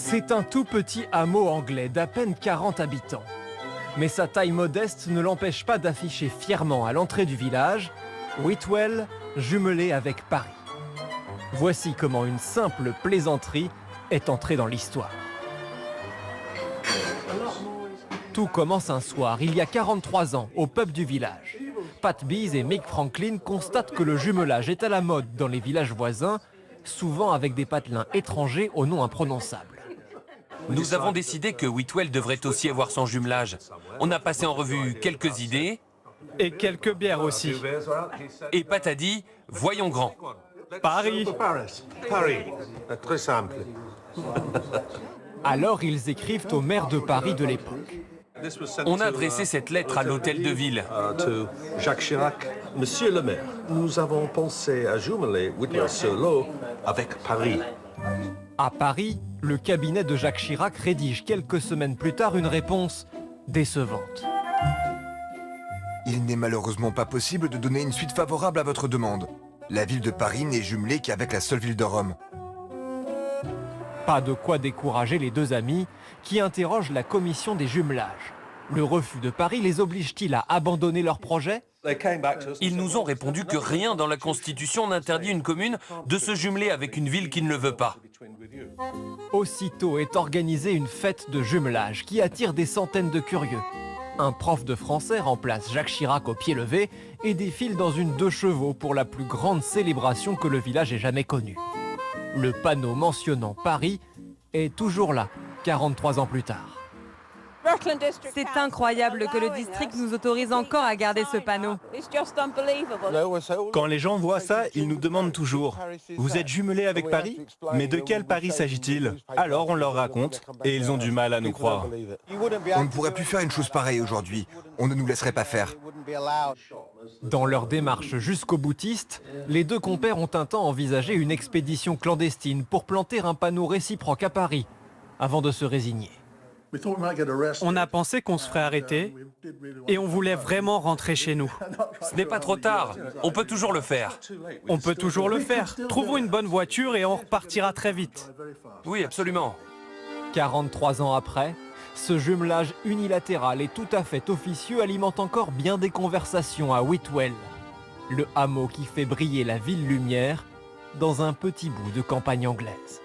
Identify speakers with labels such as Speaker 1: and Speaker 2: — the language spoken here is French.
Speaker 1: C'est un tout petit hameau anglais d'à peine 40 habitants. Mais sa taille modeste ne l'empêche pas d'afficher fièrement à l'entrée du village Whitwell jumelé avec Paris. Voici comment une simple plaisanterie est entrée dans l'histoire. Tout commence un soir, il y a 43 ans, au pub du village. Pat Bees et Mick Franklin constatent que le jumelage est à la mode dans les villages voisins, souvent avec des patelins étrangers au nom imprononçable.
Speaker 2: Nous avons décidé que Whitwell devrait aussi avoir son jumelage. On a passé en revue quelques idées.
Speaker 1: Et quelques bières aussi.
Speaker 2: Et Pat a dit, voyons grand.
Speaker 1: Paris.
Speaker 3: Paris. Très simple.
Speaker 1: Alors ils écrivent au maire de Paris de l'époque.
Speaker 2: On a adressé cette lettre à l'hôtel de ville.
Speaker 3: Jacques Chirac. Monsieur le maire, nous avons pensé à jumeler Whitwell-sur-Lot avec Paris.
Speaker 1: À Paris, le cabinet de Jacques Chirac rédige quelques semaines plus tard une réponse décevante.
Speaker 4: Il n'est malheureusement pas possible de donner une suite favorable à votre demande. La ville de Paris n'est jumelée qu'avec la seule ville de Rome.
Speaker 1: Pas de quoi décourager les deux amis qui interrogent la commission des jumelages. Le refus de Paris les oblige-t-il à abandonner leur projet ?
Speaker 2: Ils nous ont répondu que rien dans la Constitution n'interdit une commune de se jumeler avec une ville qui ne le veut pas.
Speaker 1: Aussitôt est organisée une fête de jumelage qui attire des centaines de curieux. Un prof de français remplace Jacques Chirac au pied levé et défile dans une 2 chevaux pour la plus grande célébration que le village ait jamais connue. Le panneau mentionnant Paris est toujours là, 43 ans plus tard.
Speaker 5: C'est incroyable que le district nous autorise encore à garder ce panneau.
Speaker 6: Quand les gens voient ça, ils nous demandent toujours « Vous êtes jumelés avec Paris ? Mais de quel Paris s'agit-il » Alors on leur raconte et ils ont du mal à nous croire.
Speaker 4: On ne pourrait plus faire une chose pareille aujourd'hui. On ne nous laisserait pas faire.
Speaker 1: Dans leur démarche jusqu'au boutiste, les deux compères ont un temps envisagé une expédition clandestine pour planter un panneau réciproque à Paris, avant de se résigner.
Speaker 7: On a pensé qu'on se ferait arrêter et on voulait vraiment rentrer chez nous.
Speaker 2: Ce n'est pas trop tard, on peut toujours le faire.
Speaker 7: On peut toujours le faire. Trouvons une bonne voiture et on repartira très vite.
Speaker 2: Oui, absolument.
Speaker 1: 43 ans après, ce jumelage unilatéral et tout à fait officieux alimente encore bien des conversations à Whitwell, le hameau qui fait briller la ville lumière dans un petit bout de campagne anglaise.